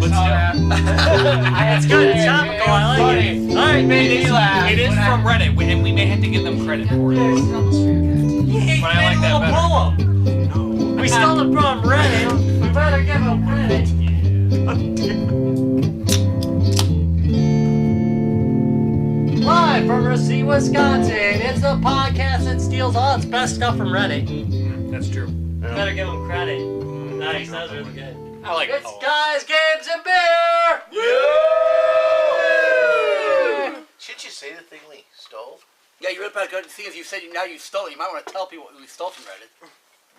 Let's do it. It's good. It's topical. I like it. All right, made me laugh. It is from Reddit, and we may have to give them credit for it. But I like that better. Poem. We stole it from Reddit. We better give him credit. Live from Racine, Wisconsin. It's the podcast that steals all its best stuff from Reddit. That's true. Better give him credit. Nice, that was really good. I like it. It's Guys, Games, and Beer! Should you say the thing we stole? Yeah, you really better go and see as you said now you stole it. You might want to tell people what we stole from Reddit.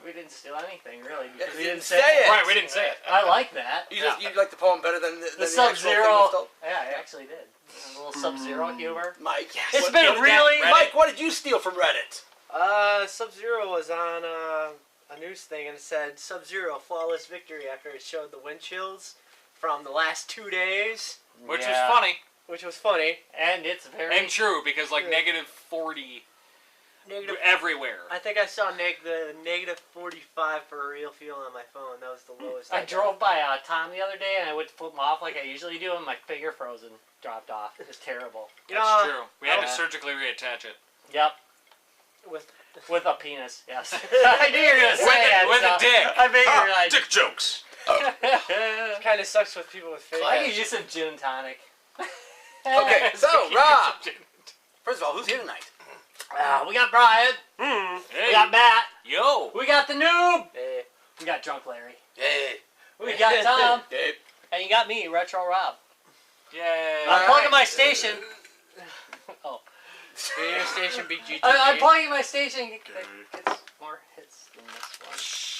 We didn't steal anything, really. Yeah, Because you we didn't say it. Right, we didn't say it. I like that. You like the poem better than the The actual thing you Sub-Zero. stole? Yeah, I actually did. A little Sub-Zero humor. Mike. Yes. It's been really... Mike, what did you steal from Reddit? Sub-Zero was on a news thing and it said Sub-Zero flawless victory after it showed the wind chills from the last 2 days, Which was funny. which was funny. And it's very... And true, because like negative 40 Negative. everywhere. I think I saw the negative 45 for a real feel on my phone. That was the lowest. I drove by Tom the other day and I went to flip him off like I usually do and my finger froze and dropped off. It was terrible. That's true. We had to surgically reattach it. Yep. With a penis, yes. I knew you were going to say that. With a dick. I figured I... Dick jokes. it kind of sucks with people with fake. I could use some gin and tonic. Okay, so, Rob. First of all, who's here tonight? We got Brian. Hey. We got Matt. Yo. We got the noob. Hey. We got Drunk Larry. Hey. We got Tom. Hey. And you got me, Retro Rob. Yay. I'm plugging my station. Oh. Radio station BGT. I'm plugging my station. It gets more hits than this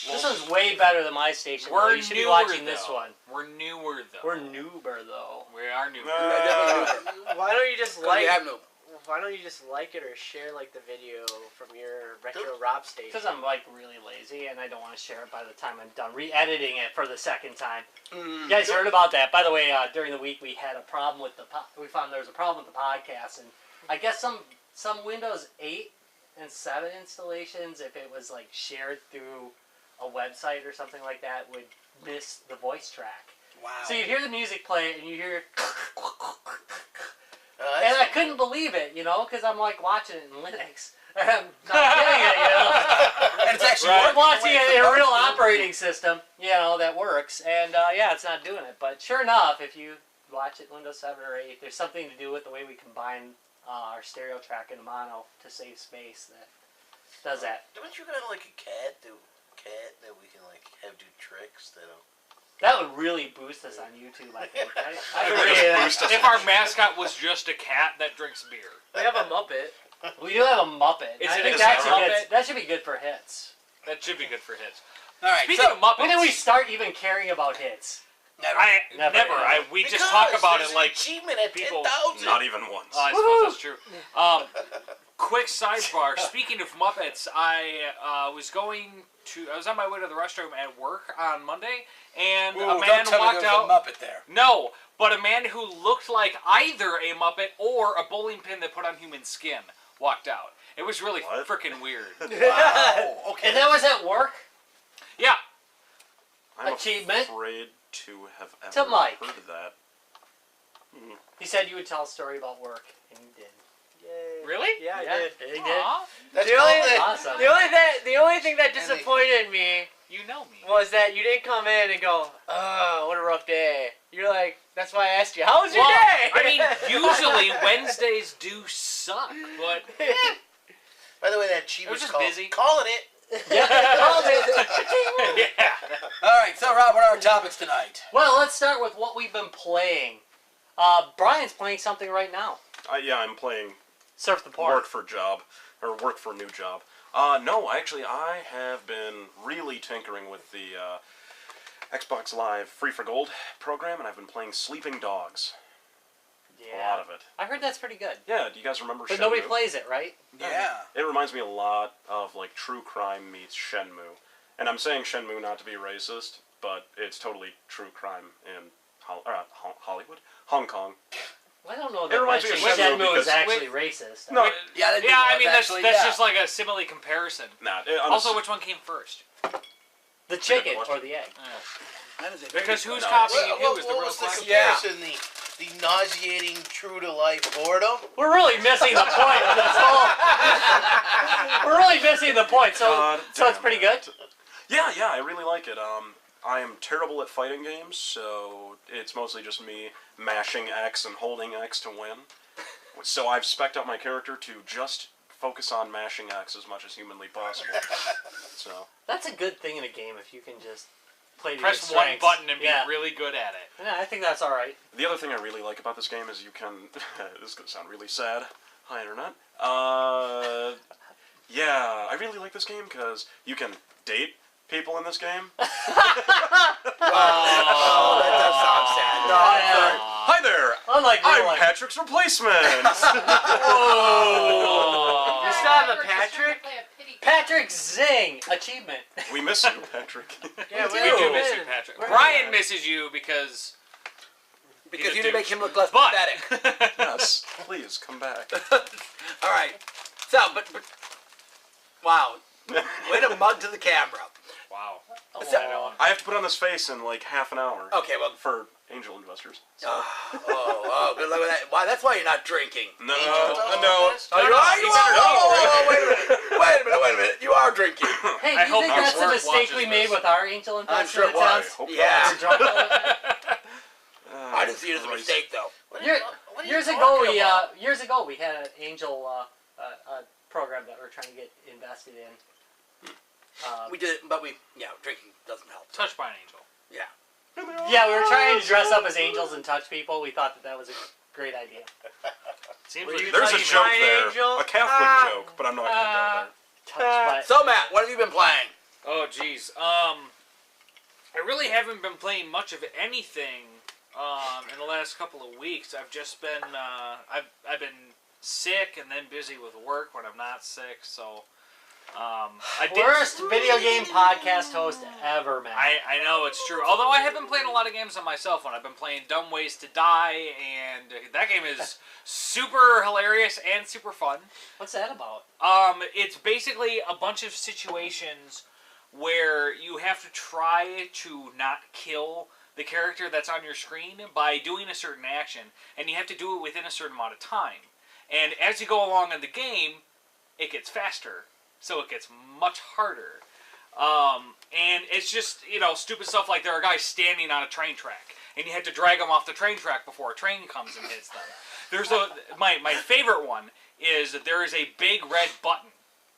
one. This one's way better than my station. We're You should be newer, watching though. this one. We're newer, though. We're noober, though. We are newer. Why don't you just We have no. Why don't you just like it or share like the video from your Retro Rob station? Because I'm like really lazy and I don't want to share it by the time I'm done re-editing it for the second time. You guys heard about that? By the way, during the week we had a problem with we found there was a problem with the podcast, and I guess some Windows 8 and 7 installations, if it was like shared through a website or something like that, would miss the voice track. Wow. So you hear the music play and you hear. And I couldn't believe it, you know, because I'm like watching it in Linux. I'm not getting it, you know. And it's actually I'm watching it in a real operating system, you know, that works. And yeah, it's not doing it. But sure enough, if you watch it Windows 7 or 8, there's something to do with the way we combine our stereo track into mono to save space that does that. Don't you got like a cat that we can like have do tricks that'll... That would really boost us on YouTube, I think. I If our mascot was just a cat that drinks beer. We have a Muppet. We do have a Muppet. Is I it think a that should be good for hits. That should be good for hits. All right. Speaking of Muppets, When did we start even caring about hits? Never. Never. We just talk about it like achievement at people- 10,000. Not even once. I suppose that's true. Quick sidebar. Speaking of Muppets, I was on my way to the restroom at work on Monday, and a man don't tell me walked there out. was a Muppet there. No, but a man who looked like either a Muppet or a bowling pin that put on human skin walked out. It was really freaking weird. Wow. Okay. And that was at work? Yeah. I'm Achievement. afraid to have ever To Mike. heard of that. He said you would tell a story about work, and you did. Yay. Really? Yeah, I did. He did. Aw, That's The only- called it. Awesome. The only thing that disappointed me you know me. was that you didn't come in and go, "Oh, what a rough day." You're like, that's why I asked you, "How was your day?" I mean, usually Wednesdays do suck, but By the way, that cheat It was was just called busy. calling it. yeah. All right. So, Rob, what are our topics tonight? Well, let's start with what we've been playing. Brian's playing something right now. Yeah, I'm playing Surf the Park. work for new job. No, actually, I have been really tinkering with the Xbox Live Free for Gold program, and I've been playing Sleeping Dogs. A lot of it. I heard that's pretty good. Yeah, do you guys remember But Shenmue? nobody plays it, right? Yeah. It reminds me a lot of like true crime meets Shenmue. And I'm saying Shenmue not to be racist, but it's totally true crime in Hollywood? Hong Kong. Well, I don't know It that reminds me of Shenmue Shenmue is because- actually racist. No, Yeah. I mean that's just like a simile comparison. nah. Also, which one came first? The chicken question. or the egg? That is a Because very who's good copying question. who What is the real was the question. comparison? The nauseating, true-to-life boredom? We're really missing the point of this whole. We're really missing the point. So, God so it's damn pretty it. good. Yeah, I really like it. I am terrible at fighting games, so it's mostly just me mashing X and holding X to win. So I've spec'd out my character to just focus on mashing X as much as humanly possible. So That's a good thing in a game if you can just play to Press your one strengths. button and be Yeah. really good at it. Yeah, I think that's all right. the other thing I really like about this game is you can. This is gonna sound really sad. Hi, internet. Yeah, I really like this game because you can date people in this game. Oh, that does sound sad. No, Yeah. Hi there. Unlike real I'm life. Patrick's replacement. Oh. You still have a Patrick? Patrick Zing achievement. We miss you, Patrick. Yeah, We do miss you, Patrick. Brian misses you because because He's you a didn't make douche. him look less But pathetic. Yes, please come back. All right. So, but wow, way to mug to the camera. wow. So- I have to put on this face in like half an hour. Okay, well, For angel investors. So. oh, good luck with that. Why? That's why you're not drinking. No, Angel no. investors? Oh, you are. You are. Oh, wait a minute. You are drinking. Hey, I do you hope think our that's a work mistake we watches made this. with our angel I'm investment sure it was. attempts? Hope Yeah. We're drunk all the time. I didn't see it as a mistake, though. What Year- what are you Years ago, talking about? years ago, we had an angel program that we're trying to get invested in. We did it, but drinking doesn't help. Touched by an angel. Yeah, we were trying to dress up as angels and touch people. We thought that was a great idea. Seems Were like you There's a touched joke by an there. angel? A Catholic joke, but I'm not going to go there. Touched by. So, Matt, what have you been playing? Oh, jeez. I really haven't been playing much of anything in the last couple of weeks. I've just been I've been sick and then busy with work when I'm not sick. So I did. Worst video game podcast host ever, man. I know it's true. Although I have been playing a lot of games on my cell phone. I've been playing Dumb Ways to Die, and that game is super hilarious and super fun. What's that about? It's basically a bunch of situations where you have to try to not kill the character that's on your screen by doing a certain action, and you have to do it within a certain amount of time. And as you go along in the game, it gets faster, so it gets much harder. And it's just, stupid stuff like there are guys standing on a train track, and you have to drag them off the train track before a train comes and hits them. There's my favorite one is that there is a big red button,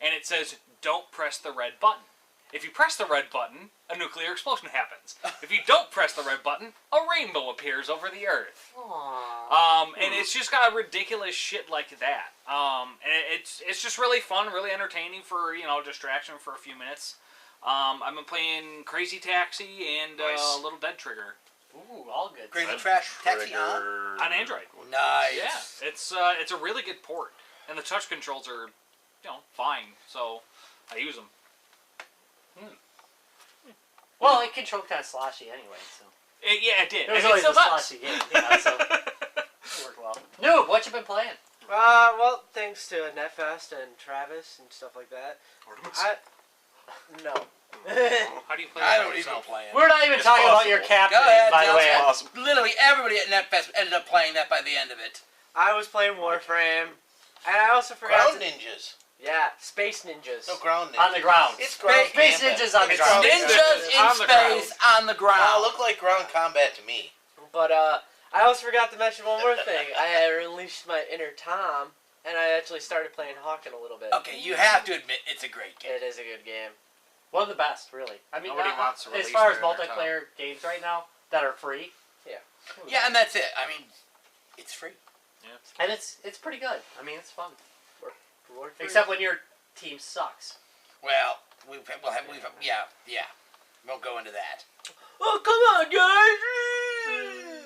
and it says, "Don't press the red button." If you press the red button, a nuclear explosion happens. If you don't press the red button, a rainbow appears over the earth. Aww. And it's just got ridiculous shit like that. And it's just really fun, really entertaining for, distraction for a few minutes. I've been playing Crazy Taxi and Nice. Little Dead Trigger Ooh, all good. Crazy stuff. Taxi Trigger. on Android. Nice. Yeah, it's a really good port, and the touch controls are, fine. So I use them. Well, it controlled kind of sloshy anyway, so. It did. It was and always it a still does. sloshy game, so it worked well. Noob, what you been playing? Well, thanks to NetFest and Travis and stuff like that. Ornaments? No. How do you play I it don't even yourself? play it. We're not even It's talking about your possible. captain, Go ahead, by the tell way. us. Awesome. Literally everybody at NetFest ended up playing that by the end of it. I was playing Warframe, and I also forgot Ground to... ninjas. Yeah, Space Ninjas. No, ground ninjas. On the ground. It's ground Space combat. ninjas on the It's ground. Ninjas in On the ground. space on the ground. Well, it looked like ground combat to me. But I also forgot to mention one more thing. I had unleashed my inner Tom, and I actually started playing Hawken a little bit. Okay, you have to admit it's a great game. It is a good game. One of the best, really. I mean, Nobody wants to as release far as their inner multiplayer games right now that are free, Yeah, and that's it. I mean, it's free. and it's pretty good. I mean, it's fun. Warframe. Except when your team sucks. Well, we've won't go into that. Oh, come on, guys!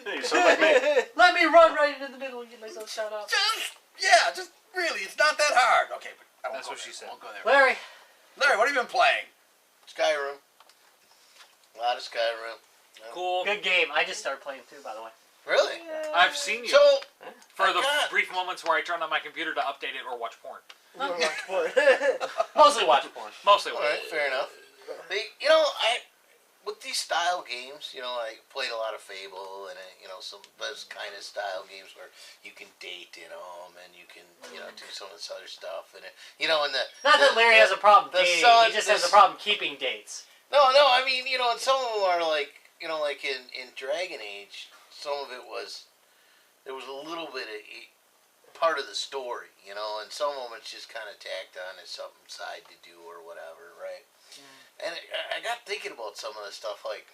Hey, you sound like me. Let me run right into the middle and get myself shot up. Just really, it's not that hard. Okay, but I won't That's go what there. she said. I won't go there. Larry, Larry, what have you been playing? Skyrim. A lot of Skyrim. Cool. good game. I just started playing too, by the way. Really? I've seen you So, for I the got- brief moments where I turned on my computer to update it or watch porn. Mostly watch porn. Mostly watch. alright, fair enough. But, with these style games, you know, I played a lot of Fable and you know some those kind of style games where you can date in them and you can you know do some of this other stuff and you know and Not that Larry has a problem the dating. sun- He just the has a s- problem keeping dates. No, I mean you know, and some of them are like you know like in Dragon Age, some of it was there was a little bit of part of the story, you know, and some of them it's just kind of tacked on as something side to do or whatever, right? And I got thinking about some of the stuff, like,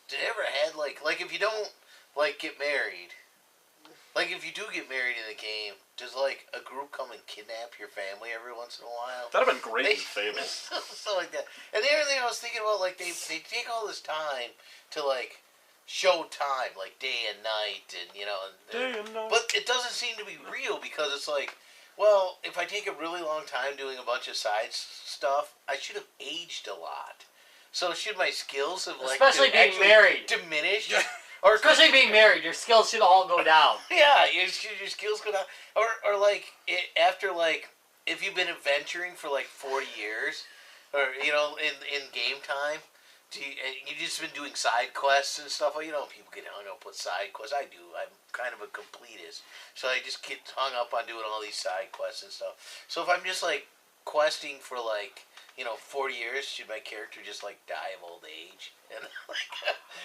did you ever had, like if you don't, like, get married, like, if you do get married in the game, does, like, a group come and kidnap your family every once in a while? That'd have been great in Fable. Stuff like that. And the other thing I was thinking about, like, they take all this time to, like, show time, like, day and night, and, you know, Day and night. but it doesn't seem to be real, because it's like, well, if I take a really long time doing a bunch of side stuff, I should have aged a lot. So should my skills have like Especially being actually married. diminished? Or Especially being married, your skills should all go down. yeah, your skills go down. Or like after like if you've been adventuring for like 40 years, or you know in game time. You've just been doing side quests and stuff. Well, you know, people get hung up with side quests. I do. I'm kind of a completist. So I just get hung up on doing all these side quests and stuff. So if I'm just, like, questing for, like, you know, 40 years, should my character just, like, die of old age? And, like,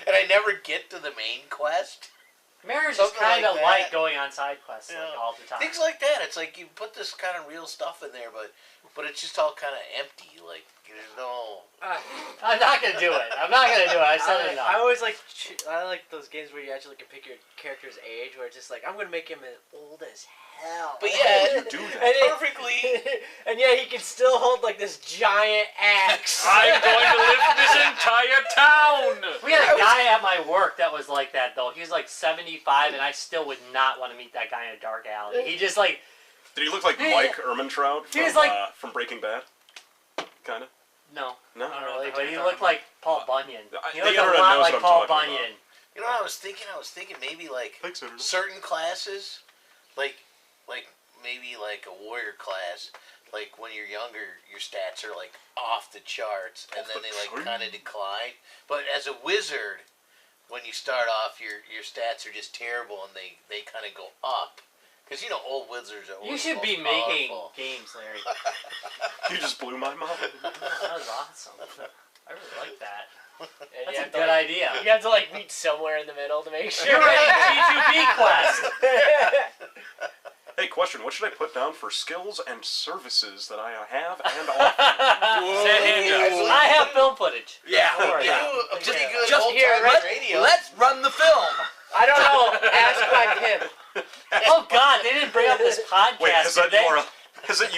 and I never get to the main quest? Marriage is Something kind of like that. like going on side quests You like, know, all the time. things like that. It's like you put this kind of real stuff in there, but it's just all kind of empty. Like, there's no... I'm not gonna do it. I'm not gonna do it. I said it enough. I always like those games where you actually can pick your character's age, where it's just like I'm gonna make him as old as hell. But yeah, You do that. And perfectly... and yet he can still hold like this giant axe. I'm going to lift this entire town. We had a guy at my work that was like that though. He was like 75, and I still would not want to meet that guy in a dark alley. He just like Did he look like Mike Ehrmantraut He was like- from Breaking Bad? Kind of. no, No. not really. But he looked like Paul Bunyan. He the looked a internet lot knows like what I'm Paul talking about. Bunyan. You know what I was thinking? I was thinking maybe like Thanks, internet. certain classes, like maybe like a warrior class, like when you're younger, your stats are like off the charts, and then they like kind of decline. But as a wizard, when you start off, your stats are just terrible, and they kind of go up. Because you know, old wizards are. You should be making games, Larry. You just blew my mind. That was awesome. I really like that. And That's you a have to, good like, idea. You have to like meet somewhere in the middle to make sure. You're right. P2P quest. Hey, question. What should I put down for skills and services that I have and offer? Say hand jobs. I have film footage. Yeah. Don't worry. You do a pretty good Just old here, time radio. Let's run the film. I don't know. Ask my pimp. Oh God, they didn't bring up this podcast. Wait, has that did they?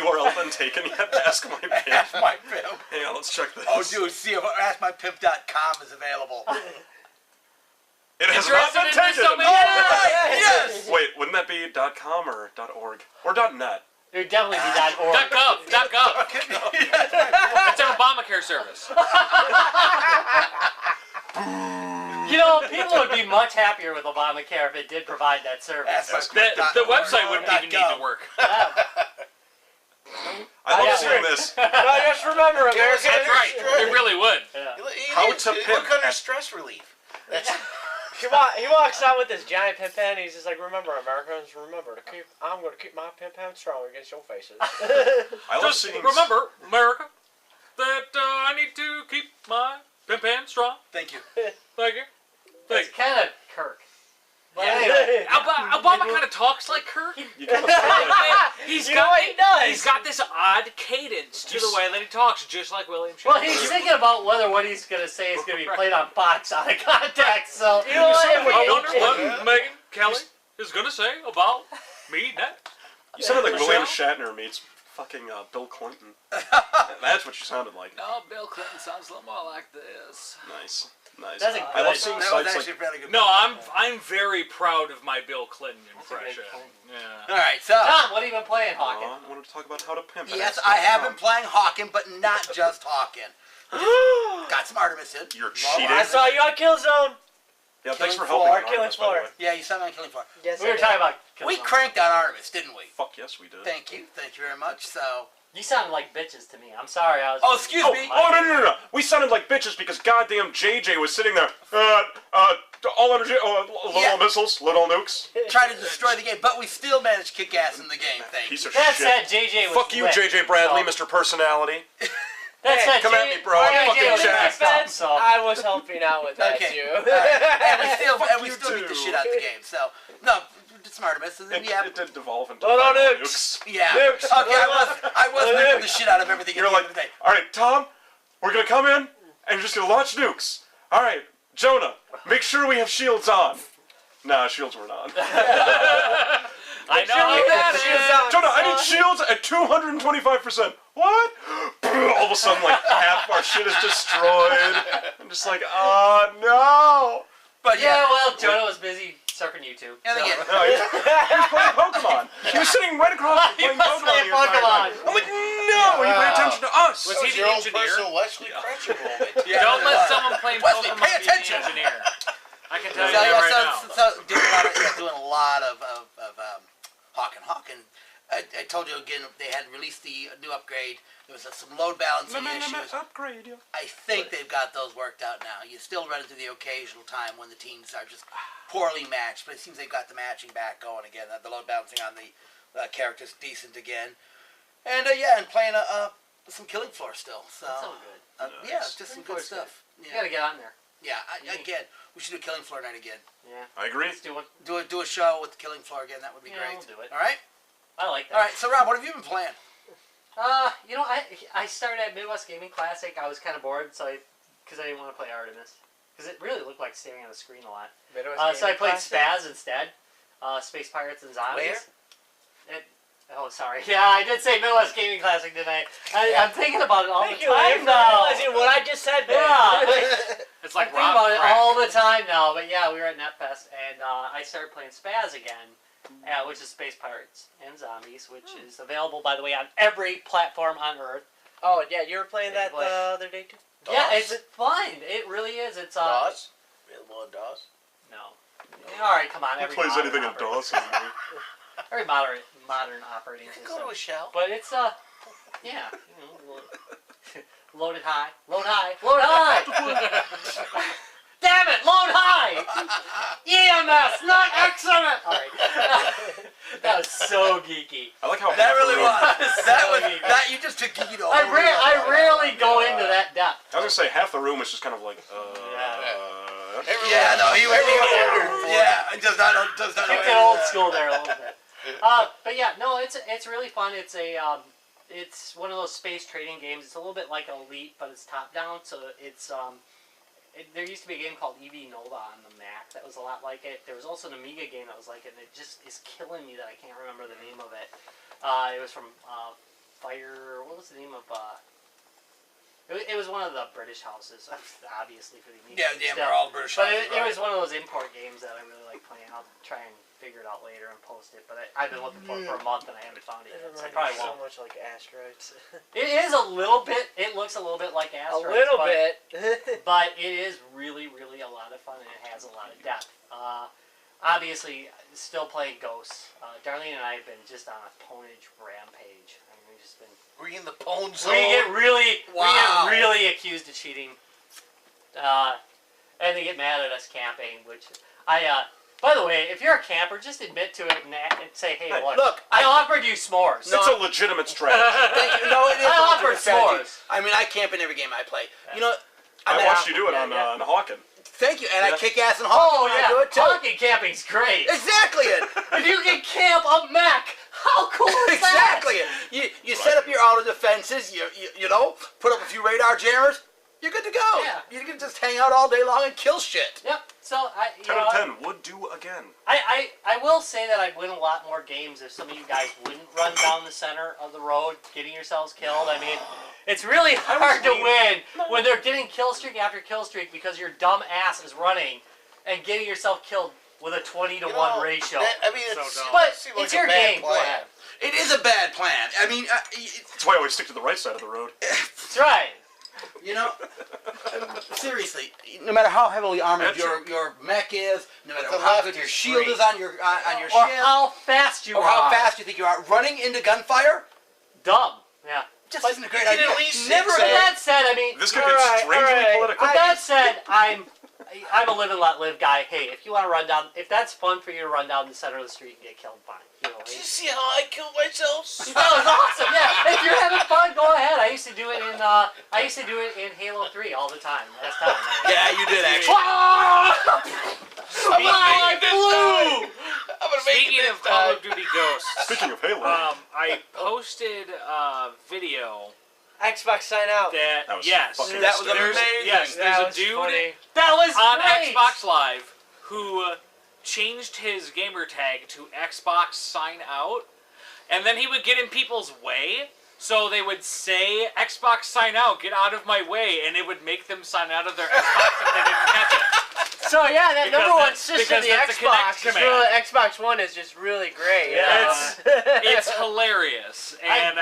URL been taken yet? Ask my pimp. Ask my pimp. Hang on, let's check this. Oh, dude, see if AskMyPimp.com is available. It has not Interested been in taken. something? No! Yes. Wait, wouldn't that be .com or .org or .net? It would definitely be .org. .gov. It's an Obamacare service. You know, people would be much happier with Obamacare if it did provide that service. The website wouldn't even need to work. I love Yeah. seeing this. No, just remember, America. That's right. It really would. Yeah. How to Look pimp. under stress relief. That's He walks out with this giant pimp pen, and he's just like, "Remember, Americans, remember to keep. I'm going to keep my pimp hand strong against your faces." I love Just seeing. remember, America, that I need to keep my pimp hand strong. Thank you. Thank you. It's kind of Kirk. But Yeah. anyway, Obama kind of talks like Kirk. You kind of feel like, He's You know what he does? He's got this odd cadence to the way that he talks, just like William well, Shakespeare. he's thinking about whether what he's going to say is going to be played on Fox out of context. So You know what? I wonder what Megyn Kelly is going to say about me next. you sounded like Michelle? William Shatner meets fucking Bill Clinton. That's what you sounded like. No, Bill Clinton sounds a little more like this. Nice. Nice. That's a I love good- seeing That was sites actually like. a fairly good. No, I'm very proud of my Bill Clinton impression. Yeah. All right, so. Tom, what have you been playing, Hawking? I wanted to talk about how to pimp. at Yes, Xbox.com. I have been playing Hawken, but not just Hawken. Got some Artemis in. You're I cheating. saw you on Killzone. Yeah, thanks for Killing helping. Floor, me on Killing this, by the Floor. way. Yeah, you saw me on Killing Floor. Yes, We were talking about We Killzone. cranked on Artemis, didn't we? Fuck yes, we did. Thank you very much. So You sounded like bitches to me. I'm sorry. I was. Oh, excuse me. No. We sounded like bitches because goddamn JJ was sitting there. All energy, little missiles, little nukes. Trying to destroy the game, but we still managed to kick ass in the game. Thank you. Piece of That shit. said, JJ was. Fuck you, lit, JJ Bradley, so. Mr. Personality. That said, come at me, bro. JJ Fucking was jacked messed up, Defense, so. I was helping out with that Okay. too. And we you still beat the too. shit out of the game. So no, smart miss. It did devolve into Little final nukes. Yeah. Nukes. Okay, I was nuking the shit out of everything. You're at the like, end of the day. all right, Tom, we're gonna come in and we're just gonna launch nukes. All right, Jonah, make sure we have shields on. Nah, shields weren't on. I know how that is. Jonah, I need shields at 225%. What? All of a sudden, like half our shit is destroyed. I'm just like, oh no. But Yeah, yeah. well, Jonah was busy surfing YouTube. And so. again, No, he was playing Pokemon. He was sitting right across He playing was Pokemon. playing the entire Pokemon. time. I'm like, no, you pay attention to us. Was he It's the your own engineer? personal Wesley Crusher moment. Yeah. Don't let someone play Wesley, Pokemon pay be the attention. engineer. I can tell So, you that right so doing a lot of Hawken. I told you again, they had released the new upgrade. There was some load balancing issues. Upgrade, yeah. I think they've got those worked out now. You still run into the occasional time when the teams are just poorly matched, but it seems they've got the matching back going again. The load balancing on the characters decent again. And and playing some Killing Floor still. So That's so good. yeah, just some good Killing Floor's stuff. You Yeah, gotta get on there. yeah. Again, we should do Killing Floor night again. Yeah. I agree. Let's do one. Do a show with the Killing Floor again. That would be Yeah, great. we'll do it. All right. I like that. All right. So Rob, what have you been playing? I started at Midwest Gaming Classic. I was kind of bored, because I didn't want to play Artemis, because it really looked like staring at the screen a lot. So I played Spaz instead, Space Pirates and Zombies. Oh, sorry. Yeah, I did say Midwest Gaming Classic, didn't I? I'm thinking about it all Thank the you, Larry, time for now. realizing what I just said there. Yeah. It's I like think Rob about it Crack. all the time now, but yeah, we were at NetFest, and I started playing Spaz again, which is Space Pirates and Zombies, which is available, by the way, on every platform on Earth. Oh, yeah, you were playing that What? the other day too? Yeah, it's fun. It really is. It's DOS? Available on DOS? No. All right, come on. Who Every plays modern anything in operating- DOS anymore? Very modern operating You can system. go to a shell. But it's yeah, load it high, load high, load high. Damn it, load high. EMS, not excellent. All right. That was so geeky. I like how That really was. So geeky. That you just took Geeky to a I whole new rarely go into that depth. I was gonna say half the room was just kind of like, Yeah, no, he was. Yeah, it does not know. Kicked it old school there a little bit. But yeah, no, it's really fun. It's it's one of those space trading games. It's a little bit like Elite, but it's top down. So it's there used to be a game called EV Nova on the Mac that was a lot like it. There was also an Amiga game that was like it, and it just is killing me that I can't remember the name of it. It was from Fire. What was the name of? It was one of the British houses, obviously for the Amiga. Yeah, still. we're all British. But houses, it right? was one of those import games that I really like playing. I'll try and figure it out later and post it. But I've been looking for it for a month and I haven't found it It yet. So I reminds me probably so won't. much like Asteroids. It is a little bit. It looks a little bit like A Asteroids. little but, bit. But it is really, really a lot of fun and it has a lot of depth. Obviously, still playing Ghosts. Darlene and I have been just on a ponage rampage. I mean, we've just been. We're in the pwn We zone. get really, Wow. we get really accused of cheating, and they get mad at us camping. Which by the way, if you're a camper, just admit to it and say, "Hey, Look, I offered you s'mores." it's a legitimate strategy. Thank you. No, it is. I a offered legitimate strategy. s'mores. I mean, I camp in every game I play. You know, I mean, watched you do it on yeah. Hawken. Thank you, and I Yeah. kick ass and honk Oh when I yeah, do it too. honking camping's great. Exactly it. If you can camp a mech, how cool is that? Exactly it. You set up your auto defenses. You know, put up a few radar jammers. You're good to go. Yeah. You can just hang out all day long and kill shit. Yep. So 10 out of 10 would do again. I will say that I'd win a lot more games if some of you guys wouldn't run down the center of the road getting yourselves killed. I mean, it's really hard to win when they're getting kill streak after kill streak because your dumb ass is running and getting yourself killed with a 20 to 1 ratio. I mean, it's, So dumb. But seemed like it's a your bad game. Go plan. ahead. It is a bad plan. I mean, That's why I always stick to the right side of the road. That's right. you know, seriously. No matter how heavily armored That's your mech is, no matter the how left good your is shield free. is on your Or ship, how fast you or are. how fast you think you are running into gunfire. Dumb. Yeah. Just But isn't a great You can idea. at least Never sit But there. that said, I mean, This could All get right, strangely all right. political. but that said, I'm a live and let live guy. Hey, if you want to run down, if that's fun for you to run down the center of the street and get killed, fine. You know, Did you see how I killed myself? that was awesome. Yeah, if you're having fun, go ahead. I used to do it in Halo 3 all the time. Last time. Yeah, you did actually. I'm gonna make it this time. Flew! I'm gonna make Speaking it of this Call time. of Duty Ghosts, Speaking of Halo, I posted a video Xbox sign out. that, That was yes, fucking That was hysterical. amazing. yes, That there's a was dude funny. That was on great. Xbox Live who changed his gamer tag to Xbox Sign Out, and then he would get in people's way. So they would say, Xbox Sign Out, get out of my way, and it would make them sign out of their Xbox if they didn't catch it. So yeah, that Because number one that's- system, because the that's a Kinect Xbox, is command. really, Xbox One is just really great. Yeah. It's hilarious, and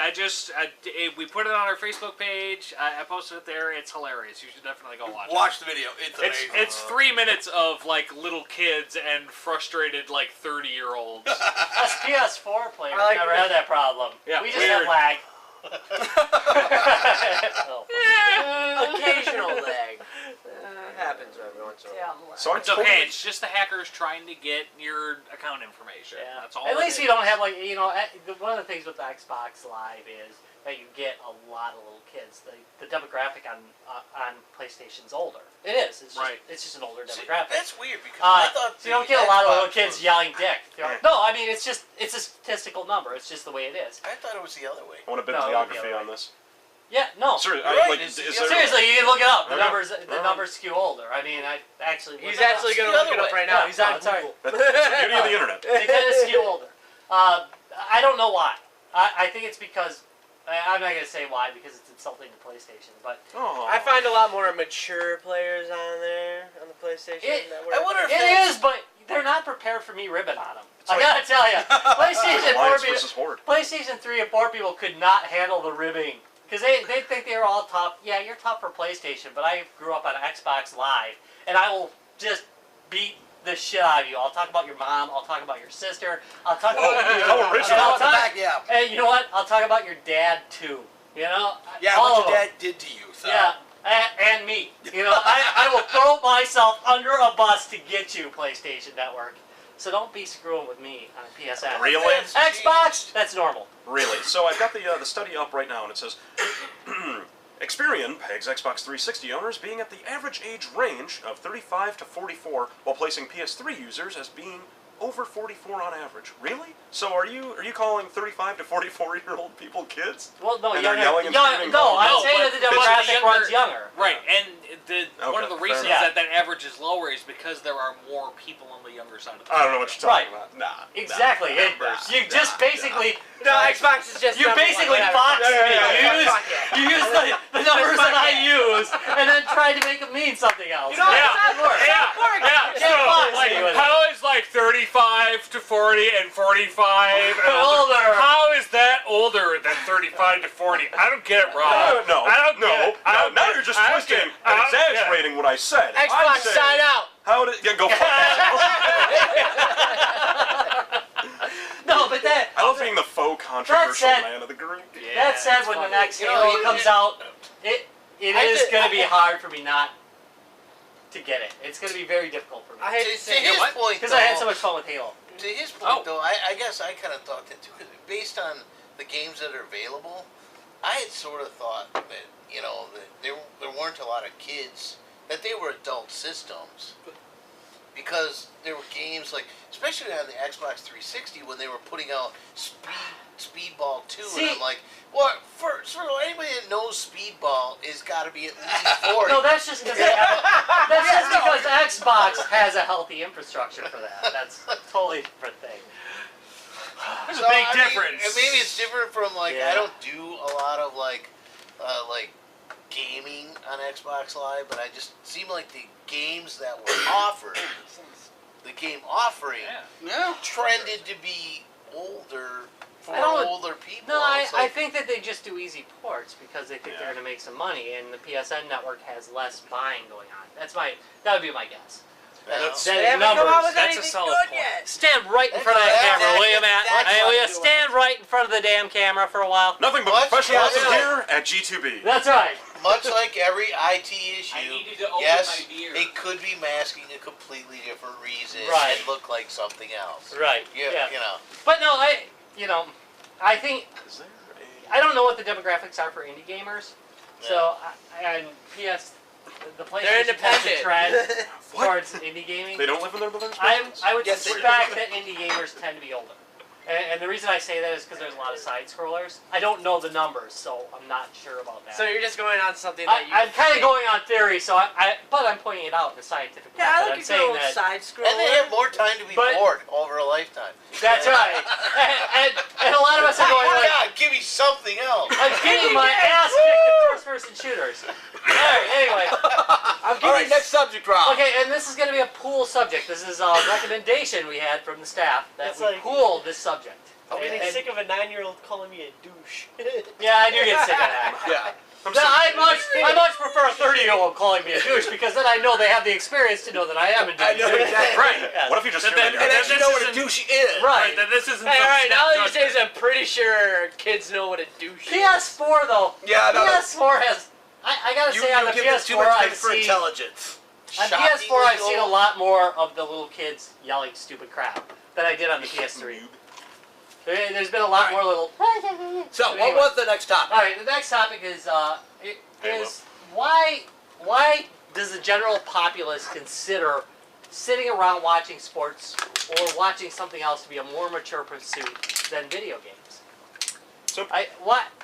we put it on our Facebook page. I posted it there. It's hilarious. You should definitely go watch it. Watch the video. It's amazing. It's 3 minutes of like little kids and frustrated like 30-year-olds. Us PS4 players I like never it. had that problem. Yeah, we just weird. have lag. Oh. Occasional lag. Happens every once in a while. Yeah, So I It's totally, okay. It's just the hackers trying to get your account information. Yeah. That's all. At it least is. you don't have one of the things with the Xbox Live is that you get a lot of little kids. The demographic on PlayStation's older. It is. It's just, Right. It's just an older See, demographic. that's weird because I thought So you don't get a lot of little Xbox kids was- yelling "dick." No, I mean it's a statistical number. It's just the way it is. I thought it was the other way. I want a No, bibliography yeah, on this. Yeah, no. Seriously, Right, like, it's- is yeah. there, Seriously, you can look it up. The Okay. numbers, the Alright. numbers skew older. I mean, I actually. He's looked it up. actually going the to look other it up way. right now. Yeah, He's on no, it's all right. Google. That's the beauty of the internet. They kind of skew older. I don't know why. I think it's because I'm not gonna say why because it's insulting to PlayStation, but Oh. I find a lot more mature players on there on the PlayStation Network. I wonder if it that's- is. But they're not prepared for me ribbing on them. I like- gotta tell you, PlayStation 4 Alliance people, versus Horde. PlayStation 3 and 4 people could not handle the ribbing. Because they think they're all top. Yeah, you're top for PlayStation, but I grew up on Xbox Live, and I will just beat the shit out of you. I'll talk about your mom. I'll talk about your sister. I'll talk about you. How original. I'll Back, talk, yeah. and you know what? I'll talk about your dad too. You know? Yeah, all what of your them. dad did to you. So. Yeah, and me. You know, I will throw myself under a bus to get you, PlayStation Network. So don't be screwing with me on PSN. Really? Xbox, that's normal. Really? So I've got the study up right now, and it says Experian pegs Xbox 360 owners being at the average age range of 35 to 44, while placing PS3 users as being over 44 on average. Really? So are you calling 35 to 44-year-old people kids? Well, no, And they're younger. yelling and young, screaming, no, "Oh, I'm no, saying but- that the but the demographic younger- runs younger. Right, and one of the Okay, reasons fair that average is lower is because there are more people on the younger side of the I don't know what you're talking Right. about. Nah. Exactly. It- you just basically. No, Xbox is just You number basically one. boxed me. Yeah. You use the numbers that I use, and then tried to make them mean something else. You know, Yeah. it's not work. Yeah, You can't box like, me with it. how is like 35 to 40 and 45 and Older. How is that older than 35 to 40? I don't get it, Rob. No, I don't no, get it. I no. don't Now get you're it. just I don't twisting get it. and I don't get it. exaggerating what I said. I'm Xbox saying, sign out. How did? Yeah, go for it. No, but that. I love being the faux controversial said- man of the group. That said, when the next You know, Halo you- comes out, it I is did- going to be hard for me not to get it. It's going to be very difficult for me I To, hate to to say his it. point, because I had though- so much fun with Halo. To his point, Oh. though, I guess I kind of thought that too, 'cause based on the games that are available, I had sort of thought that that there weren't a lot of kids, that they were adult systems, because there were games like, especially on the Xbox 360 when they were putting out Speedball 2, See- and I'm like, what? First of all, anybody that knows Speedball is got to be at least 40. No, that's just because that's just because Xbox has a healthy infrastructure for that. That's a totally different thing. There's So, a big I mean, difference. and maybe it's different from like Yeah. I don't do a lot of like gaming on Xbox Live, but I just seem like the games that were offered, the game offering, Yeah. Yeah. trended to be older for I don't- older people. No, I It's like, think that they just do easy ports because they think they're going to make some money, and the PSN network has less buying going on. That would be my guess. That's- They haven't come out with That's a anything solid good point. yet. Stand right in front of that That's- camera, will you, Matt? that's Hey, will what you I'm doing. stand right in front of the damn camera for a while? Nothing but What? professionalism Yeah. here at G2B. That's right. Much like every IT issue, I needed to open yes, my beer. it could be masking a completely different reason Right. and look like something else. Right. Yeah, you know. But no, I think Is there I don't know what the demographics are for indie gamers. So and PS, the PlayStation tends to independent. trend What? towards indie gaming. They don't live in their living I spaces? would Yes, they do. suspect that indie gamers tend to be older. And the reason I say that is because there's a lot of side scrollers. I don't know the numbers, so I'm not sure about that. So you're just going on something that you. I'm kind of think. going on theory, so but I'm pointing it out in a scientific Yeah, I method. look I'm at saying your that side scroller. And they have more time to be But- bored over a lifetime. that's right. And a lot of us are going Oh my like, God, give me something else. I'm getting my ass kicked in first-person shooters. All right, anyway. I'm All getting right, next subject, Rob. Okay, and this is going to be a pool subject. This is a recommendation we had from the staff that It's we like- pool this subject. I'm getting And- sick of a 9-year-old calling me a douche. Yeah, I do get sick of that. Yeah. I'm No, sorry. I much prefer a 30-year-old calling me a douche because then I know they have the experience to know that I am a douche. I know exactly. Right. Yes. What if you just But hear then- that? And That- actually this know what a isn't- douche is. Right. That this isn't Hey, some alright, now that you step say this, I'm pretty sure kids know what a douche is. PS4 though. Yeah, no, no. PS4 has. I gotta You, say on you the give us too PS4 much I've credit for seen intelligence. on Shockingly PS4 I've seen a old. lot more of the little kids yelling stupid crap than I did on the PS3. There's been a lot more little. So, Anyway. what was the next topic? All right, the next topic is why does the general populace consider sitting around watching sports or watching something else to be a more mature pursuit than video games? Simple.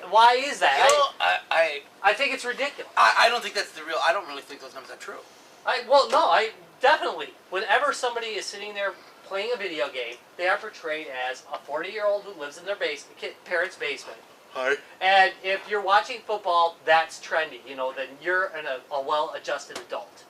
Why is that? You know, I think it's ridiculous. I don't think that's the real. I don't really think those numbers are true. I definitely. Whenever somebody is sitting there playing a video game, they are portrayed as a 40-year-old who lives in their parents' basement. Hi. And if you're watching football, that's trendy. Then you're a well-adjusted adult.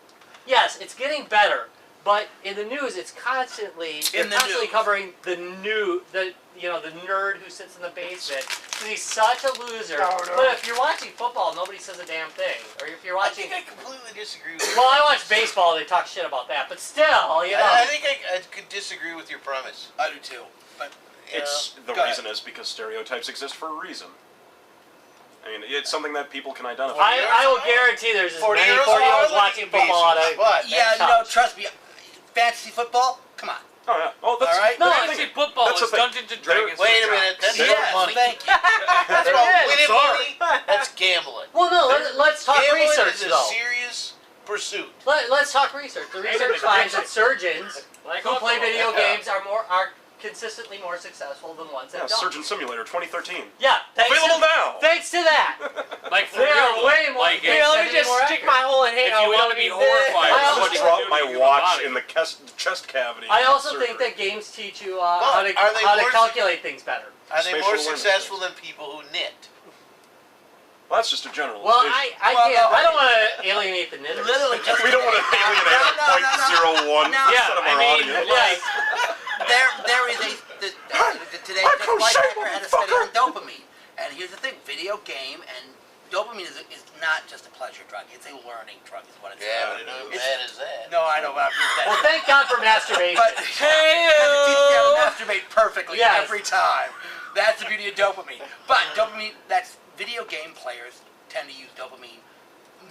Yes, it's getting better, but in the news, it's constantly news. covering the nerd who sits in the basement because he's such a loser. No, no. But if you're watching football, nobody says a damn thing. Or if you're I watching, think I completely disagree with you. well, I watch baseball. They talk shit about that, but still, I think I could disagree with your premise. I do too. But It's the Go reason is because stereotypes exist for a reason. I mean, it's something that people can identify. I will guarantee there's as many 40-year-olds watching football on a. But yeah, tough. no, trust me. Fantasy football? Come on. Oh yeah. Oh, that's All right. No, that's the Fantasy thing. football That's the is thing. Dungeons and Dragons. wait a for jobs. minute, that's Yes, not money. thank you. That's It about is. winning Sorry. money. That's gambling. Well, no, let's talk Gambling research is a though. serious pursuit. Let's talk research. The research finds that surgeons who play video games are consistently more successful than ones Yeah, that don't. Surgeon Simulator 2013. Yeah, Available now. thanks to that. Like for They are real, way more. like, they Here, let tend me to be just more stick accurate. my hole in if here. you want to be horrified, I with also what Just you drop do to my your watch body. in the chest cavity. I also Surgery. think that games teach you Well, how are they to more- calculate things better. Are they Spatial more awareness successful is. than people who knit? Well, that's just a general. Well, I don't want to alienate the knitters. Literally just We don't want to alienate No. 0.01% No. Yeah, of I our mean, audience. Yes. there is today I the crochet, Whitehacker had a study on motherfucker. dopamine, and here's the thing: video game and dopamine is not just a pleasure drug; it's a learning drug, is what it's. Yeah, but how bad is that? No, I know, but I'm just Well, thank God for masturbation. But Hey-o! to masturbate perfectly Yes. every time. That's the beauty of dopamine. But dopamine, that's video game players tend to use dopamine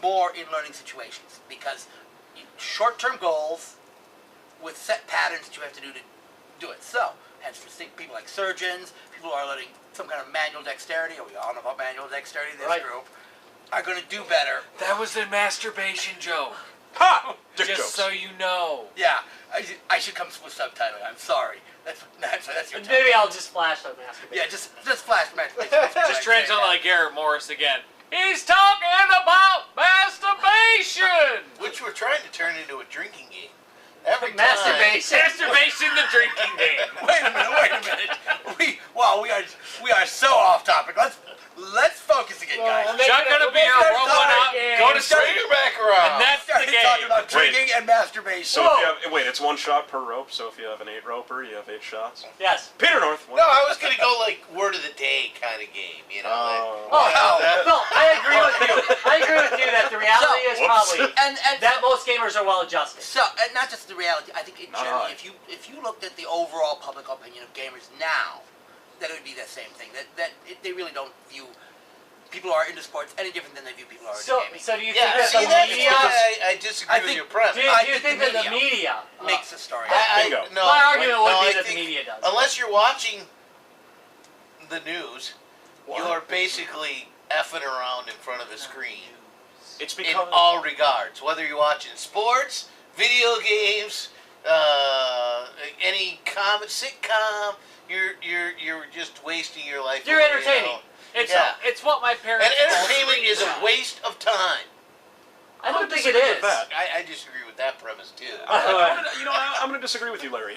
more in learning situations because short-term goals with set patterns that you have to do it. So, hence for people like surgeons, people who are learning some kind of manual dexterity, or we all know about manual dexterity in this Right. group, are going to do better. That was a masturbation joke. Ha! Dick Just jokes. so you know. Yeah, I should come with subtitling. I'm sorry. That's your time. Maybe I'll just flash on masturbation. Yeah, just flash masturbation. Just translate like Garrett Morris again. He's talking about masturbation! Which we're trying to turn into a drinking game. Every time. Masturbation. Masturbation, the drinking game. Wait a minute. We are so off topic. Let's focus again, guys. Shotgun a beer, roll one up, go to Bring sleep. her back around. And that's the Started game. talking about drinking and masturbation. So if you have, wait, it's 1 shot per rope. So if you have an 8 roper, you have 8 shots. Yes. Peter North. No, I was gonna go like word of the day kind of game, you know. Oh, Wow. no, I agree with you. I agree with you that the reality is Whoops. probably And that most gamers are well adjusted. So, and not just the reality. I think in Not general, I. if you looked at the overall public opinion of gamers now, that it would be the same thing. They really don't view people who are into sports any different than they view people who are into gaming. So do you Yeah, think see, that that's the media? why I disagree I with think- your premise. Do you I think think that the the media makes the story. Bingo. No, my argument no, would I be that the think media does. unless you're watching the news, What? you're basically effing around in front of a screen It's in because all regards. Whether you're watching sports, video games, any sitcom, you're just wasting your life. You're away, entertaining. You know? It's Yeah. it's what my parents And call entertainment screen is a time. waste of time. I don't think it disagree with is. that. I disagree with that premise too. I'm going to disagree with you, Larry.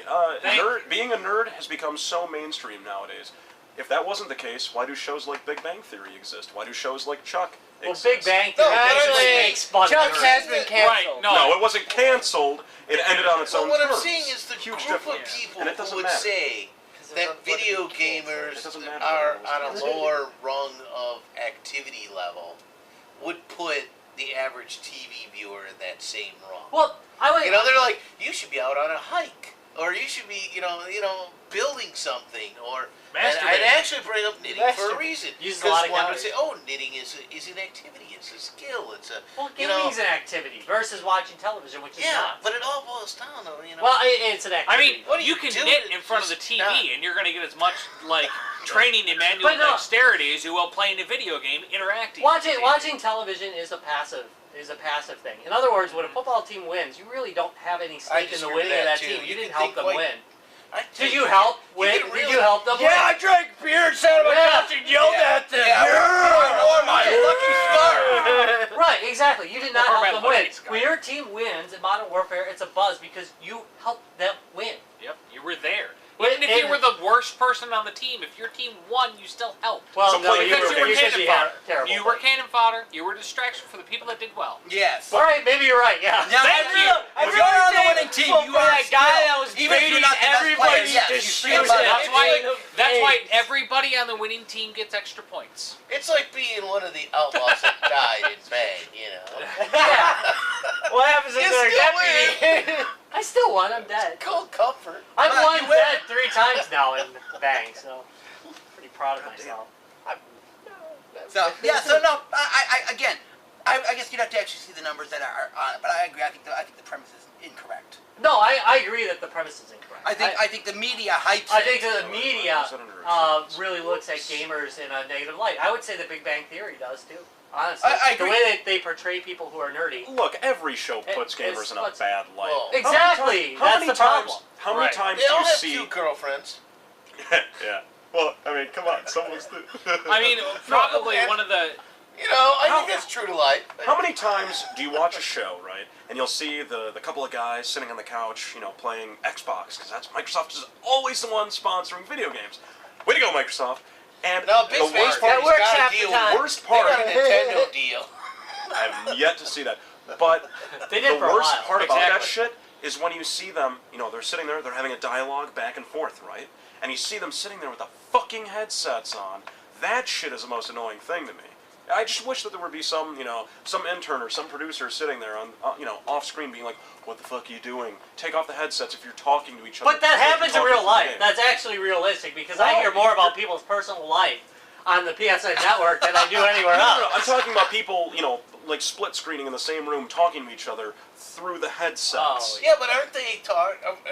Being a nerd has become so mainstream nowadays. If that wasn't the case, why do shows like Big Bang Theory exist? Why do shows like Chuck Well, exist? Big Bang No, Theory actually, basically makes fun of Chuck nerds. has been canceled. Right, No, it wasn't canceled. It ended on its But own what I'm terms. saying is the Huge group difference. of people And it who doesn't would matter. say that video gamers It doesn't matter are what it on was. a lower rung of activity level would put the average TV viewer in that same rung. Well, I would. You know, they're like, you should be out on a hike, or you should be, you know, building something, or. And I'd Masturbating. actually bring up knitting for a reason. Uses a lot of one would calories. say, "Oh, knitting is an activity. It's a skill. It's a Well, you know." gaming's an activity versus watching television, which is Yeah, not. but it all boils down to Well, it's an I activity. mean, What do you you can do knit to in front of the just TV, not- and you're going to get as much like training in manual But no. dexterity as you will playing a video game interacting. Watching television is a passive thing. In other words, when a football team wins, you really don't have any stake in the disagree winning with of that, that too. team. You You didn't can help think them quite- win. I Did think you help win? can Did really- you help them win? Yeah, I drank beer and sat on my Yeah. couch and yelled at them. Yeah, Yeah. or my lucky star. Right, exactly. You did not Or help my them lucky win. scar. When your team wins in Modern Warfare, it's a buzz because you helped them win. Yep, you were there. Well, Even if you and- were the worst person on the team, if your team won, you still helped. Well, So no, play- you Because were, you were you said cannon you had fodder. terrible. You were play. cannon fodder. You were a distraction for the people that did well. Yes. All right, maybe you're right. Yeah. Now, Thank if you. you're- if you're on the winning team, you are that guy still- that was even if you're baiting not the best everybody player, yes, you just still shoots got it. it. That's why Eggs. everybody on the winning team gets extra points. It's like being one of the outlaws that died in Bang, you know. Yeah. What happens if You they're still deputy? I still won. I'm dead. Cold comfort. I've But won you win. dead 3 times now in Bang, so pretty proud of myself. So no. Again, I guess you'd have to actually see the numbers that are on it. But I agree. I think the premise is incorrect. No, I agree that the premise is incorrect. I think the media hypes I it. think that the media Is that under really looks at gamers in a negative light. I would say the Big Bang Theory does too. Honestly, I the agree. way that they portray people who are nerdy. Look, every show It- puts gamers it's in a what's- bad light. Well, Exactly. How That's many the times? problem. How many Right. times They do all you have see? 2 girlfriends. Yeah. Well, I mean, come on, someone's. I mean, probably one of the. You know, I How- think that's true to life. How many times do you watch a show, right, and you'll see the couple of guys sitting on the couch, you know, playing Xbox, because that's Microsoft is always the one sponsoring video games. Way to go, Microsoft! And No, Big the Space worst Party's part, works got half a the deal. time. worst They part, got a Nintendo deal. I have yet to see that, but They did the for a worst while. part about that Exactly. shit is when you see them, you know, they're sitting there, they're having a dialogue back and forth, right? And you see them sitting there with the fucking headsets on. That shit is the most annoying thing to me. I just wish that there would be some, you know, some intern or some producer sitting there on, you know, off screen being like, "What the fuck are you doing? Take off the headsets if you're talking to each other." But that Like you're happens in talking real to the life. game." That's actually realistic because I Well, hear more about people's personal life on the PSN network than I do anywhere No, else. no, I'm talking about people, you know, like split screening in the same room, talking to each other through the headsets. Oh, Yeah, but aren't they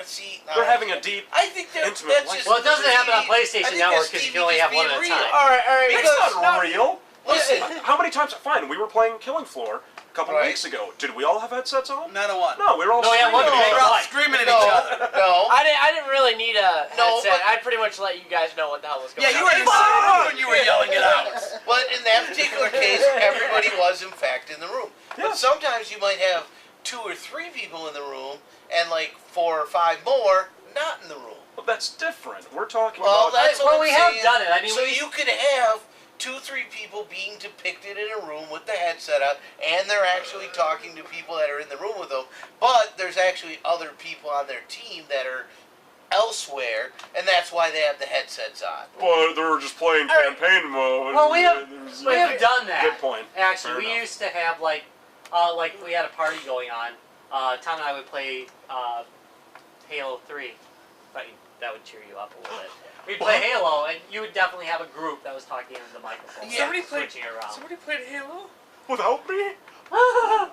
see? They're having a deep. I think they're, intimate that's life. just. Well, it doesn't happen on I PlayStation think Network that's because you TV can only just have one at a being time. real. All right. It's Because not real. Listen, How many times? Fine, we were playing Killing Floor a couple Right. weeks ago. Did we all have headsets on? Not a one. No, we were all No, yeah, screaming one at each big other. We're all Right. screaming at no, each other. no. I didn't really need a No, headset. but- I'd pretty much let you guys know what the hell was going Yeah, on. you were in the same room when you were yelling it out. But in that particular case, everybody was in fact in the room. Yeah. But sometimes you might have 2 or 3 people in the room and like 4 or 5 more not in the room. Well, that's different. We're talking Well, about. that's what Well, I'm we have saying. done it. I mean, so we- you could have 2-3 people being depicted in a room with the headset on, and they're actually talking to people that are in the room with them, but there's actually other people on their team that are elsewhere, and that's why they have the headsets on. But they're just playing campaign mode. Well, we have done that. Good point. Actually, Fair we enough. used to have like we had a party going on. Tom and I would play Halo 3. But that would cheer you up a little bit. We'd play Halo, and you would definitely have a group that was talking into the microphone. Yeah. Switching around. Somebody played Halo? Without me? That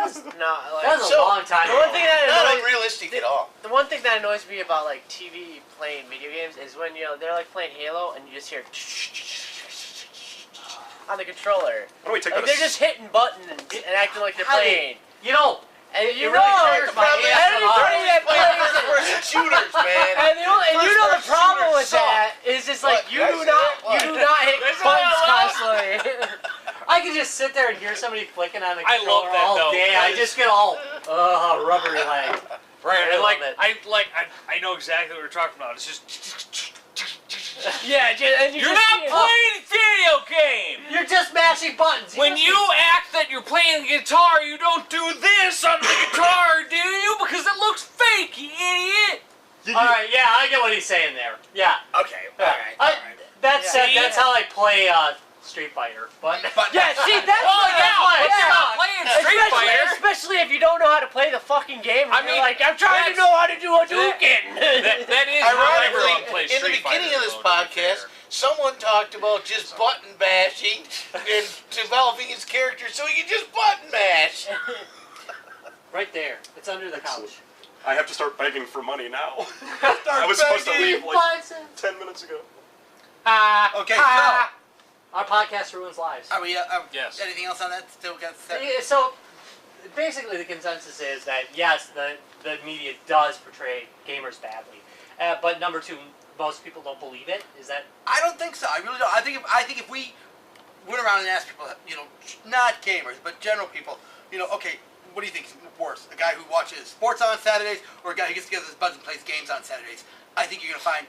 was a long time The one ago. thing that Not annoys, unrealistic at all. the one thing that annoys me about like TV playing video games is when they're like playing Halo and you just hear on the controller. Why don't we take Like that they're just hitting buttons and acting like they're How do playing. You know, And you it know, really like, triggers the my problem is ASMR. anybody that Playing plays first-person shooters, man. and you know the First-person problem with shooters suck. that is just like What? you Did I do say not that? you do not hit That's buttons not constantly. I could just sit there and hear somebody flicking on the I controller love that, all though, day. I because- just get all rubbery leg. Right, I and love it. I know exactly what we're talking about. It's just Yeah, and you're just not see it. playing a video game. You're just mashing buttons. When you act that you're playing the guitar, you don't do this on the guitar, do you? Because it looks fake, you idiot. All right, yeah, I get what he's saying there. Yeah. Okay, alright. That Yeah. said, See? that's how I play Street Fighter. But Yeah, see, that's Oh what yeah, why. but you're not playing Street Fighter. Especially if you don't know how to play the fucking game. And I you're mean, like, I'm trying to that's- know how to do a Dukin. That is how everyone Ironically, plays in the Street beginning Fighter, of this though, to be podcast, fair. someone talked about just button bashing and developing his character so he can just button mash. right there, it's under the couch. I have to start begging for money now. I was supposed to leave like 10 minutes ago. Okay, so Our podcast ruins lives. are we? Yes. Anything else on that? Still got set? Yeah, so basically, the consensus is that yes, the media does portray gamers badly, but number two, most people don't believe it. Is that I don't think so. I really don't. I think if we went around and asked people, not gamers, but general people, okay, what do you think is worse? A guy who watches sports on Saturdays or a guy who gets together with his buds and plays games on Saturdays? I think you're gonna find.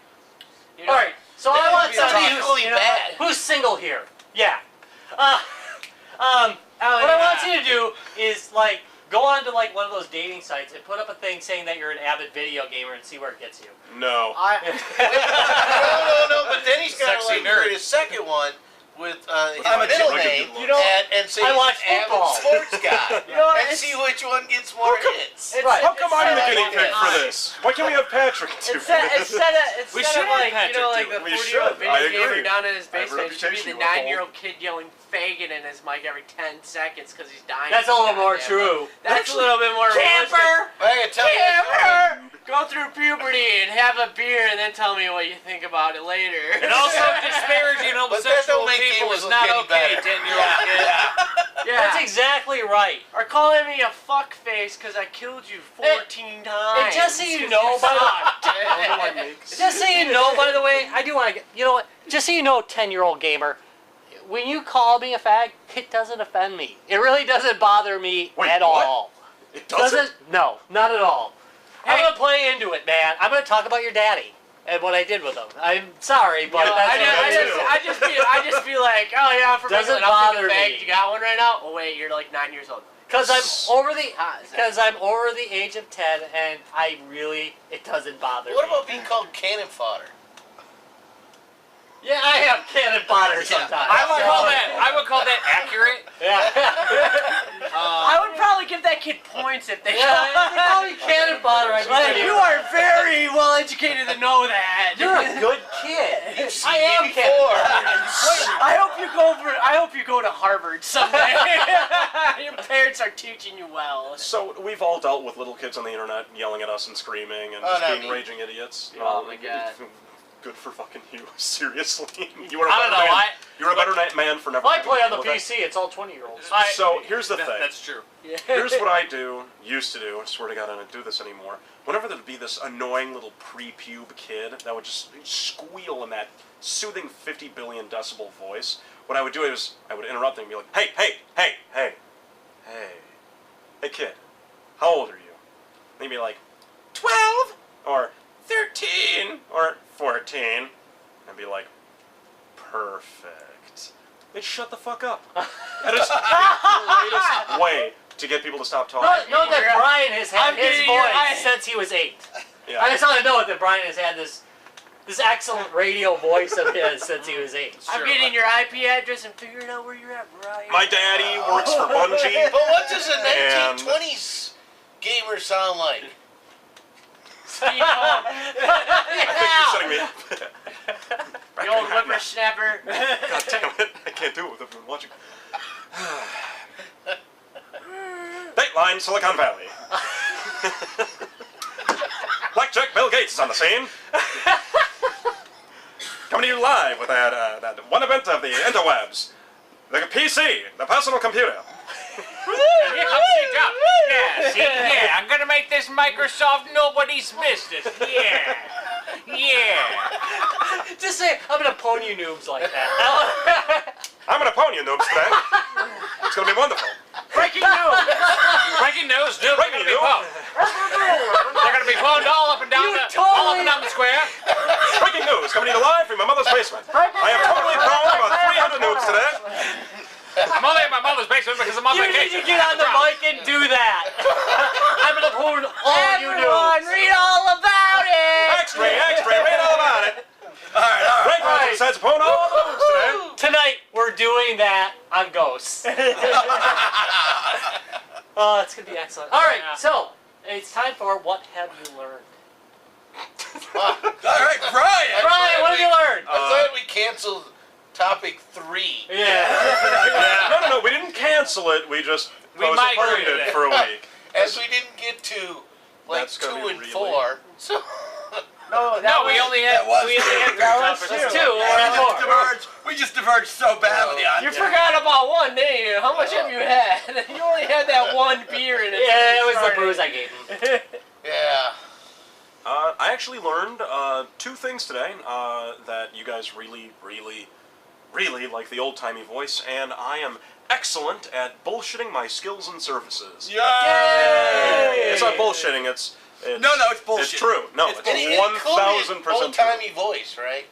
all right? So I want somebody equally bad. who's single here. Yeah. What I want you to do is like go on to like one of those dating sites and put up a thing saying that you're an avid video gamer and see where it gets you. No. No, but then he's got to Sexy like nerd. create a second one with I'm a his middle rugged name good looks. and say I he's watch an avid football. sports guy and it's- see which one gets more hits. Right. How come I'm the like guinea pig that. for this? Why can't we have Patrick do Instead this? of We should have like Patrick like do the it. We 40-year-old should. I video gamer agree. down in his I have a basement, it should be the reputation, we're 9-year-old kid yelling faggot in his mic every 10 seconds because he's dying. That's a little more Goddamn. true. That's a little bit more realistic. Camper. I gotta tell you, Camper! Go through puberty and have a beer and then tell me what you think about it later. And also disparaging But that homosexual don't make people gamers is look not any okay, better. 10-year-old kid. Yeah. That's exactly right. Or calling me a fuckface because I killed you 14 times. And just so you know, by just so you know, by the way, I do want to get, you know what? Just so you know, 10-year-old gamer, when you call me a fag, it doesn't offend me. It really doesn't bother me Wait, at what? all. It doesn't? No, not at all. I'm Hey. gonna play into it, man. I'm gonna talk about your daddy and what I did with him. I'm sorry, but that's I just feel like, oh yeah, for Doesn't I'll bother take a fag. me. You got one right now? Oh wait, you're like 9 years old. because I'm over the Hot as that. because I'm over the age of 10, and it doesn't bother what me. about being called cannon fodder? Yeah, I have cannon fodder sometimes. I would call that accurate. Yeah. I would probably give that kid points if they. Yeah, if they call me cannon fodder, I'd be Like, pretty- you are very well educated to know that. You're a good kid. I am before. cannon. I hope you go to Harvard someday. Your parents are teaching you well. So we've all dealt with little kids on the internet yelling at us and screaming and Oh, just not being me. raging idiots. Oh my God. Good for fucking you. Seriously, you were a I better don't know. man. You're a better man for never. If I play on the Okay? PC, it's all 20-year-olds. So here's the thing. That's true. Here's what I used to do. I swear to God, I don't do this anymore. Whenever there'd be this annoying little pre-pube kid that would just squeal in that soothing 50 billion decibel voice, what I would do is I would interrupt them and be like, hey, kid, how old are you? And they'd be like, 12 or 13 or 14. I'd be like, perfect. It's shut the fuck up. That is the greatest way to get people to stop talking. Know that Brian has had I'm his getting your voice since he was 8. Yeah. I just want to know that Brian has had this excellent radio voice of his since he was 8. I'm getting your IP address and figuring out where you're at, Brian. My daddy works for Bungie. But what does a And- 1920s gamer sound like? I think you're setting me up. The old whippersnapper. God damn it. I can't do it with everyone watching. Dateline, Silicon Valley. Blackjack Bill Gates is on the scene. Coming to you live with that one event of the interwebs. The PC, the personal computer. Here comes Steve Jobs. Yeah, see, yeah, I'm gonna make this Microsoft nobody's business. Yeah. Yeah. Just say, I'm gonna pwn you noobs like that. I'm gonna pwn you noobs today. It's gonna be wonderful. Breaking news! Breaking news, dude. They're Breaking gonna be news. pwned. They're gonna be pwned all up and down the square. Breaking news coming to you live from my mother's basement. I have totally pwned about 300 noobs today. I'm only in my mother's basement because I'm on You need vacation. to get on the mic and do that. I'm gonna pwn all you Everyone, noobs. read all about it. Extra, read all about it. Great President decides to pwn all the noobs today. Tonight, we're doing that on Ghosts. Oh, it's gonna be excellent. Alright, so, it's time for What Have You Learned? All right, Brian. Brian, what have you learned? I thought we canceled topic 3. Yeah. No, we didn't cancel it. We just We postponed migrated it it. for a week. As we didn't get to like That's 2 gonna be and really- 4. So No, No, we only had That was three that was topics. two. We just diverged so badly on You that. forgot about one, didn't you? How much have you had? You only had that one beer in it. Yeah, it was the booze I gave him. yeah. I actually learned 2 things today that you guys really like the old-timey voice, and I am excellent at bullshitting my skills and services. Yay! It's not bullshitting, it's No, it's bullshit. It's true. No, It's it's And it 1,000% true. old-timey voice, right?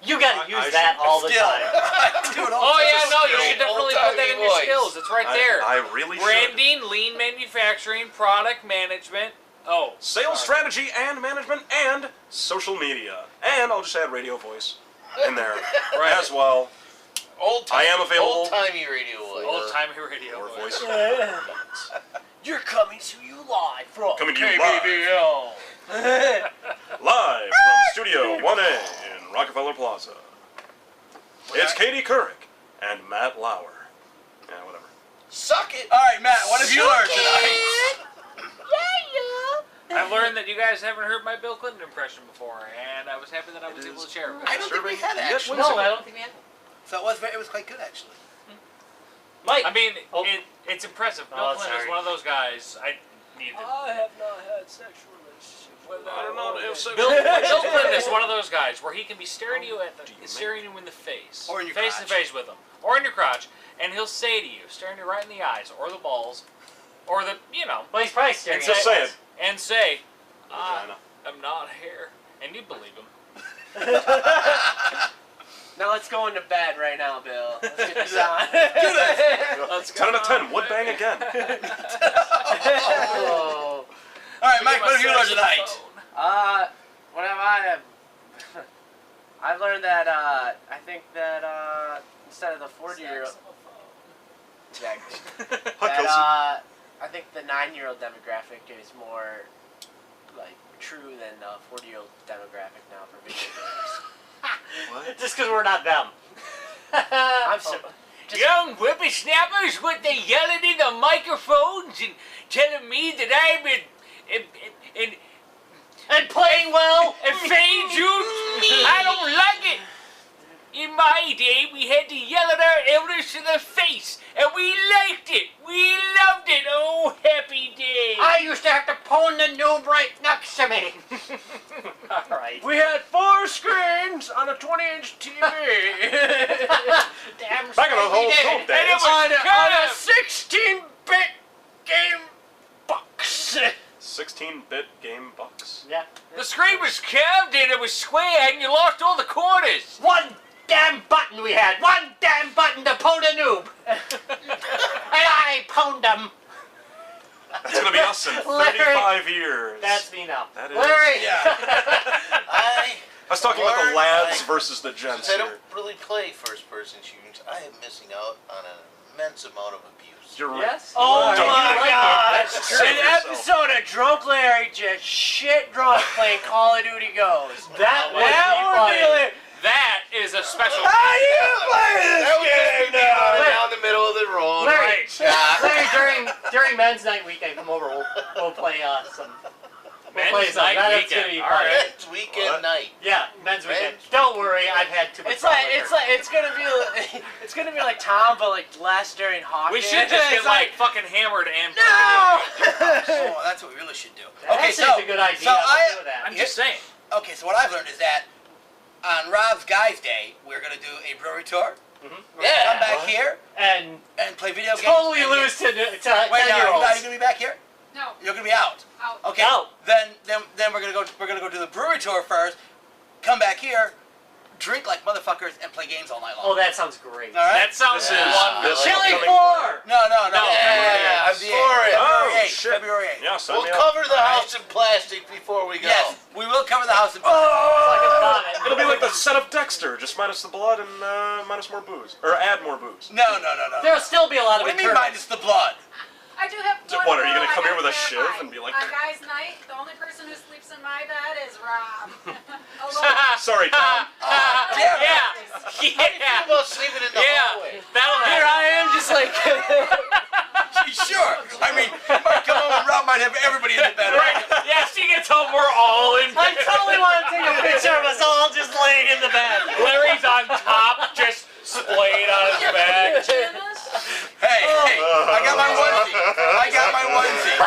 You gotta I use should- that all the Still. time. Dude, Oh yeah, no, you skill. should definitely put that in your Old-timey skills. It's right there. I really should. Branding, lean manufacturing, product management. Oh, Sales sorry. strategy and management and social media. And I'll just add radio voice in there as well. I am available. Old-timey radio voice. Old timey radio. Or voice. You're coming to you live from Coming to you KBBL. Live from Studio 1A in Rockefeller Plaza. It's Katie Couric and Matt Lauer. Yeah, whatever. Suck it. All right, Matt, what have you learned tonight? I've learned that you guys haven't heard my Bill Clinton impression before, and I was happy that I was able to share it. I don't think we had Yes, actually. No, I don't think we had. So it was quite good actually. Mike. I mean, Oh. it's impressive. Bill Oh, Clinton is sorry. one of those guys. I need to. I have not had sexual relationship with I don't know if so. Bill Clinton is one of those guys where he can be staring you staring you in the face, Or in your face crotch. to face with him, or in your crotch, and he'll say to you, staring you right in the eyes, or the balls, or the Well, he's probably staring and at Just say it. and say, Vagina. I'm not here, and you believe him. Now let's go into bed right now, Bill. Let's get this on. Let's 10 out of 10. Would bang again. Oh. All right, Mike, what have you learned tonight? What have I? I've learned that I think that instead of the 40-year-old, exactly. Hi, Kelsey. That I think the 9-year-old demographic is more like true than the 40-year-old demographic now for video games. What? Just because we're not them. I'm so. Young whippersnappers, what they yelling in the microphones and telling me that I'm And playing well. and fade you? I don't like it. In my day, we had to yell at our elders to their face, and we liked it. We loved it. Oh, happy day. I used to have to pwn the noob right next to me. Alright. We had 4 screens on a 20-inch TV. Damn Back in the whole straight we cool did. days. And it was on a kind of 16-bit game box. 16-bit game bucks. Yeah. the screen was curved and it was square, and you lost all the corners. One damn button we had. One damn button to pwn a noob. And I pwned him. That's gonna be us in 35 years. That's me now. That is. Larry. Yeah. I was talking about the Lord, lads I- versus the gents Since I here. don't really play first-person shooters, I am missing out on an immense amount of abuse. You're right. Yes. Oh you are. my You like it. God! That's true. Save An yourself. episode of Drunk Larry just shit drunk playing Call of Duty Goes. That would That be would funny. be like, That is a special. how do you play That was this just game me now? running down the middle of the road. Larry, Shot. Larry, during men's night weekend, come over. We'll play some. We'll play Men's some. night That's gonna weekend. be All fun. right. It's weekend What? night. Yeah, men's weekend. Men's- Don't worry, I've had too much. It's gonna be like Tom, but like less during hockey. We should just get It's like fucking hammered and. no. Oh, that's what we really should do. Okay, Okay, that's a good idea. so Let's do that. I'm just saying. Okay, so what I've learned is that on Rob's Guys Day, we're gonna do a brewery tour. Yeah. Come back here And and play video games. totally and lose to Wait, no, are you 10-year-olds. gonna be back here? No, You're gonna be out. out. Okay. Out. Then we're gonna go do the brewery tour first. Come back here, drink like motherfuckers, and play games all night long. Oh, that sounds great. All right. That sounds This is wonderful. this Chili upcoming- 4! No. Yeah, I'm February for it. Oh, 8th. shit. February 8th. Yeah, sign We'll me up. cover the house in plastic before we go. Yes, we will cover the house in. Like a bonnet. It'll be like the set of Dexter, just minus the blood and minus more booze. Or add more booze. No. There'll still be a lot of What do you mean internal. minus the blood? I do have So one what, are you rule gonna I come here gotta with a shiv clarify. and be like- On guys' night, the only person who sleeps in my bed is Rob. Alone. Sorry, Tom. Damn it. Yeah. How about sleeping in the hallway? That'll Here happen. I am, just like. Sure. I mean, you might come home and Rob might have everybody in the bed. Right. Yeah, she gets home, we're all in I bed. totally want to take a picture of us all just laying in the bed. Larry's on top, just splayed on his back. Hey, I got my onesie.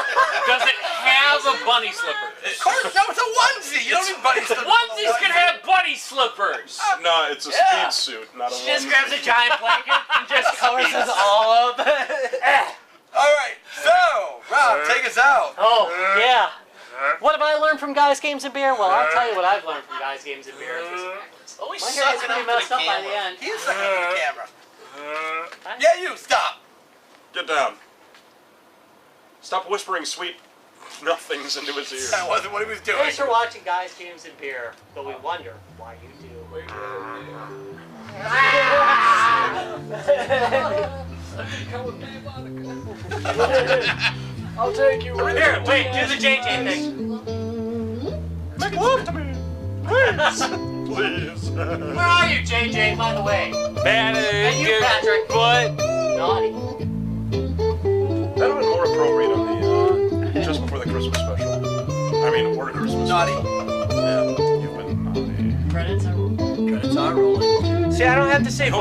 Does it have a bunny slipper? Of course, no, it's a onesie. You don't need bunny slippers. Onesies can have bunny slippers. No, it's a Yeah. speed suit, not a She just one. grabs a giant blanket and just covers us all up. All right, so Rob, take us out. Oh, yeah. What have I learned from Guys, Games, and Beer? Well, I'll tell you what I've learned from Guys, Games, and Beer. Always My hair gets sucking pretty up to messed the up by the camera. end. He's stuck on the camera. Yeah, you stop. Get down. Stop whispering sweet nothings into his ear. That wasn't what he was doing. Thanks for watching Guys, Games, and Beer, but we wonder why you do. I'll take you. Here, wait, do the JJ thing. Make love to me. Please. Where are you, JJ, by the way? Bad And you, Patrick. But Naughty. That would have been more appropriate on the just before the Christmas special. I mean, or Christmas Naughty. special. Yeah, you've been naughty. Credits are Credits are rolling. See, I don't have to say.